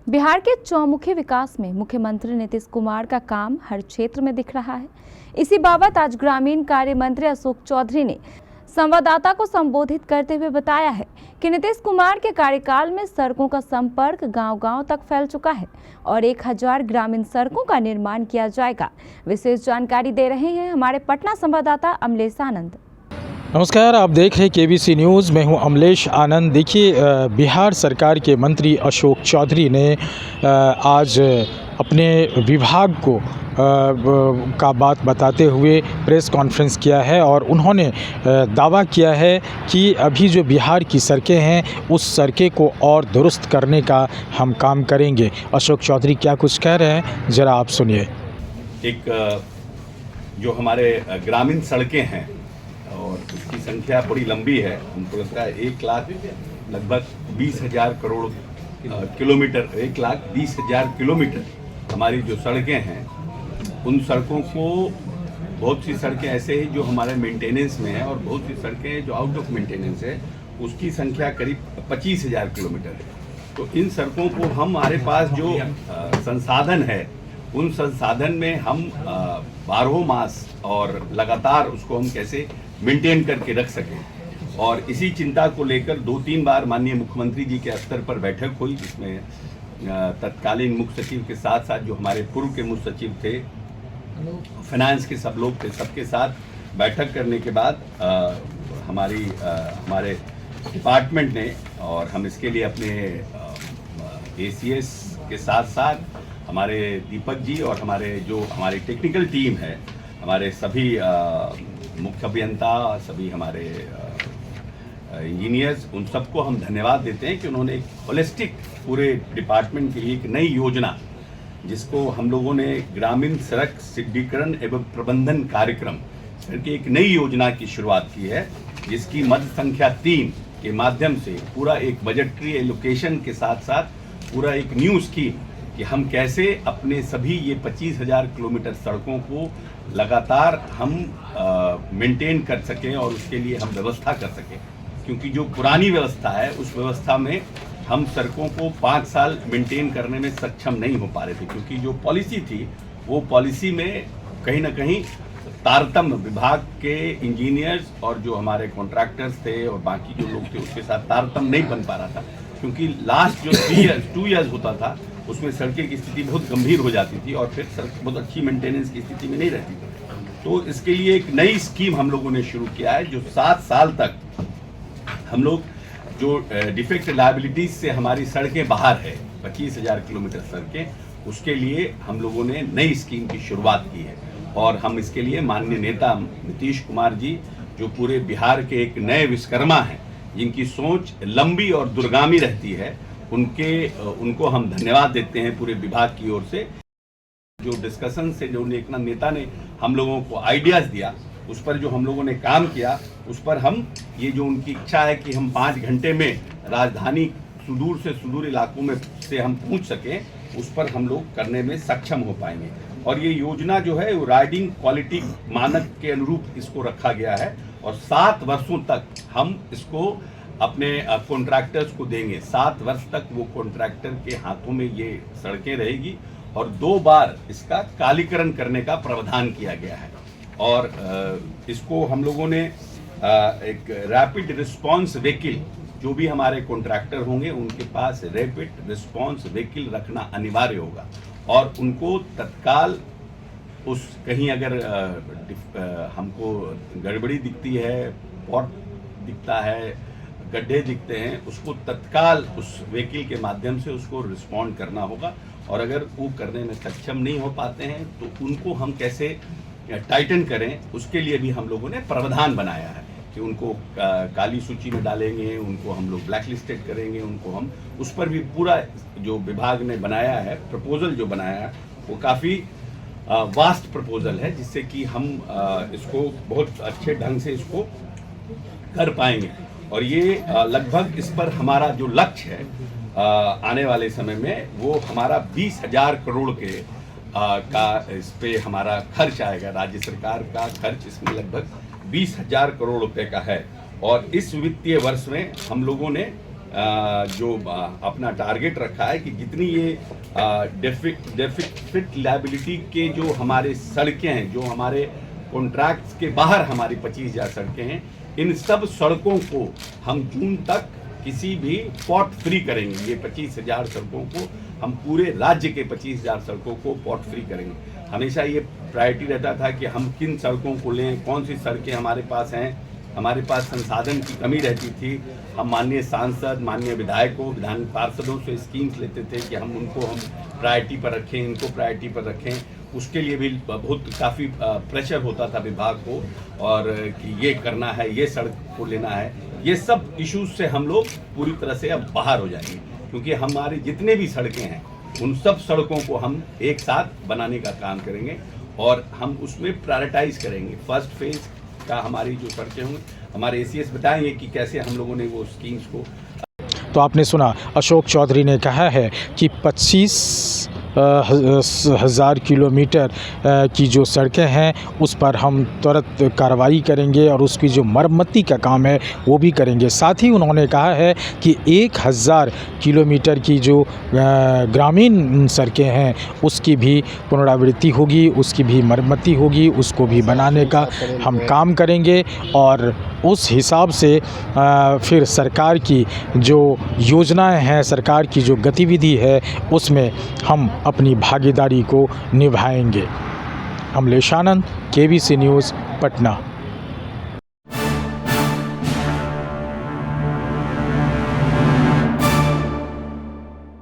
बिहार के चौमुखी विकास में मुख्यमंत्री नीतीश कुमार का काम हर क्षेत्र में दिख रहा है। इसी बाबत आज ग्रामीण कार्य मंत्री अशोक चौधरी ने संवाददाता को संबोधित करते हुए बताया है कि नीतीश कुमार के कार्यकाल में सड़कों का संपर्क गांव-गांव तक फैल चुका है और 1000 ग्रामीण सड़कों का निर्माण किया जाएगा। विशेष जानकारी दे रहे हैं हमारे पटना संवाददाता अमलेश आनंद। नमस्कार, आप देख रहे हैं केबीसी न्यूज़। मैं हूं अमलेश आनंद। देखिए, बिहार सरकार के मंत्री अशोक चौधरी ने आज अपने विभाग को का बात बताते हुए प्रेस कॉन्फ्रेंस किया है और उन्होंने दावा किया है कि अभी जो बिहार की सड़कें हैं उस सड़कें को और दुरुस्त करने का हम काम करेंगे। अशोक चौधरी क्या कुछ कह रहे हैं, ज़रा आप सुनिए। एक जो हमारे ग्रामीण सड़कें हैं और उसकी संख्या बड़ी लंबी है, हमको लगता है 1 लाख लगभग 20,000 करोड़ किलोमीटर, 1,20,000 किलोमीटर हमारी जो सड़कें हैं, उन सड़कों को बहुत सी सड़कें ऐसे हैं जो हमारे मेंटेनेंस में है और बहुत सी सड़कें जो आउट ऑफ मेंटेनेंस है, उसकी संख्या करीब 25,000 किलोमीटर है। तो इन सड़कों को हमारे पास जो संसाधन है, उन संसाधन में हम 12 मास और लगातार उसको हम कैसे मेंटेन करके रख सकें। और इसी चिंता को लेकर 2-3 बार माननीय मुख्यमंत्री जी के स्तर पर बैठक हुई, जिसमें तत्कालीन मुख्य सचिव के साथ साथ जो हमारे पूर्व के मुख्य सचिव थे, फाइनेंस के सब लोग थे, सबके साथ बैठक करने के बाद हमारे डिपार्टमेंट ने, और हम इसके लिए अपने ACS के साथ साथ हमारे दीपक जी और हमारी टेक्निकल टीम है, हमारे सभी मुख्य अभियंता, सभी हमारे इंजीनियर्स, उन सबको हम धन्यवाद देते हैं कि उन्होंने एक होलिस्टिक पूरे डिपार्टमेंट के लिए एक नई योजना, जिसको हम लोगों ने ग्रामीण सड़क सुदृढ़ीकरण एवं प्रबंधन कार्यक्रम करके एक नई योजना की शुरुआत की है, जिसकी मद संख्या 3 के माध्यम से पूरा एक बजटरी एलोकेशन के साथ साथ पूरा एक न्यू स्कीम कि हम कैसे अपने सभी ये 25,000 किलोमीटर सड़कों को लगातार हम मेंटेन कर सकें और उसके लिए हम व्यवस्था कर सकें। क्योंकि जो पुरानी व्यवस्था है, उस व्यवस्था में हम सड़कों को 5 साल मेंटेन करने में सक्षम नहीं हो पा रहे थे, क्योंकि जो पॉलिसी थी, वो पॉलिसी में कहीं ना कहीं तारतम्य विभाग के इंजीनियर्स और जो हमारे कॉन्ट्रैक्टर्स थे और बाकी जो लोग थे, उसके साथ तारतम्य नहीं बन पा रहा था। क्योंकि लास्ट जो 2 ईयर्स होता था, उसमें सड़कें की स्थिति बहुत गंभीर हो जाती थी और फिर सड़क बहुत अच्छी मेंटेनेंस की स्थिति में नहीं रहती थी। तो इसके लिए एक नई स्कीम हम लोगों ने शुरू किया है, जो 7 साल तक हम लोग जो डिफेक्ट लायबिलिटीज से हमारी सड़कें बाहर है, 25,000 किलोमीटर सड़कें, उसके लिए हम लोगों ने नई स्कीम की शुरुआत की है। और हम इसके लिए माननीय नेता नीतीश कुमार जी, जो पूरे बिहार के एक नए विश्वकर्मा हैं, जिनकी सोच लंबी और दूरगामी रहती है, उनको हम धन्यवाद देते हैं पूरे विभाग की ओर से। जो डिस्कशन से जो एक नेता ने हम लोगों को आइडियाज दिया, उस पर जो हम लोगों ने काम किया, उस पर हम ये जो उनकी इच्छा है कि हम 5 घंटे में राजधानी सुदूर से सुदूर इलाकों में से हम पहुंच सकें, उस पर हम लोग करने में सक्षम हो पाएंगे। और ये योजना जो है वो राइडिंग क्वालिटी मानक के अनुरूप इसको रखा गया है और 7 वर्षों तक हम इसको अपने कॉन्ट्रैक्टर्स को देंगे। 7 वर्ष तक वो कॉन्ट्रैक्टर के हाथों में ये सड़कें रहेगी और 2 बार इसका कालीकरण करने का प्रावधान किया गया है। और इसको हम लोगों ने एक रैपिड रिस्पांस व्हीकल, जो भी हमारे कॉन्ट्रैक्टर होंगे उनके पास रैपिड रिस्पांस व्हीकल रखना अनिवार्य होगा और उनको तत्काल उस कहीं अगर हमको गड़बड़ी दिखती है, पॉट दिखता है, गड्ढे दिखते हैं, उसको तत्काल उस व्हीकल के माध्यम से उसको रिस्पॉन्ड करना होगा। और अगर वो करने में सक्षम नहीं हो पाते हैं तो उनको हम कैसे टाइटन करें, उसके लिए भी हम लोगों ने प्रावधान बनाया है कि उनको काली सूची में डालेंगे, उनको हम लोग ब्लैक लिस्टेड करेंगे, उनको हम उस पर भी पूरा जो विभाग ने बनाया है, प्रपोजल जो बनाया है, वो काफ़ी वास्ट प्रपोजल है, जिससे कि हम इसको बहुत अच्छे ढंग से इसको कर पाएंगे। और ये लगभग इस पर हमारा जो लक्ष्य है आने वाले समय में, वो हमारा 20,000 करोड़ के का इस पे हमारा खर्च आएगा। राज्य सरकार का खर्च इसमें लगभग 20,000 करोड़ रुपए का है। और इस वित्तीय वर्ष में हम लोगों ने जो अपना टारगेट रखा है कि जितनी ये डेफिसिट लायबिलिटी के जो हमारे सड़कें हैं, जो हमारे कॉन्ट्रैक्ट्स के बाहर हमारी 25,000 सड़कें हैं, इन सब सड़कों को हम जून तक किसी भी पॉट फ्री करेंगे। ये 25,000 सड़कों को हम पूरे राज्य के 25,000 सड़कों को पॉट फ्री करेंगे। हमेशा ये प्रायोरिटी रहता था कि हम किन सड़कों को लें, कौन सी सड़कें हमारे पास हैं। हमारे पास संसाधन की कमी रहती थी। हम माननीय सांसद, माननीय विधायकों, विधान पार्षदों से स्कीम्स लेते थे कि हम उनको प्रायोरिटी पर रखें, इनको प्रायोरिटी पर रखें। उसके लिए भी बहुत काफ़ी प्रेशर होता था विभाग को, और कि ये करना है, ये सड़क को लेना है। ये सब इश्यूज से हम लोग पूरी तरह से अब बाहर हो जाएंगे, क्योंकि हमारी जितने भी सड़कें हैं उन सब सड़कों को हम एक साथ बनाने का काम करेंगे और हम उसमें प्रायोरिटाइज करेंगे। फर्स्ट फेज का हमारी जो सड़कें होंगी, हमारे एसीएस बताएंगे कि कैसे हम लोगों ने वो स्कीम्स को। तो आपने सुना, अशोक चौधरी ने कहा है कि 25,000 किलोमीटर की जो सड़कें हैं उस पर हम तुरंत कार्रवाई करेंगे और उसकी जो मरम्मती का काम है वो भी करेंगे। साथ ही उन्होंने कहा है कि 1,000 किलोमीटर की जो ग्रामीण सड़कें हैं उसकी भी पुनरावृत्ति होगी, उसकी भी मरम्मती होगी, उसको भी बनाने का हम काम करेंगे और उस हिसाब से फिर सरकार की जो योजनाएं हैं, सरकार की जो गतिविधि है उसमें हम अपनी भागीदारी को निभाएंगे। अमलेश आनंद, केबीसी न्यूज़, पटना।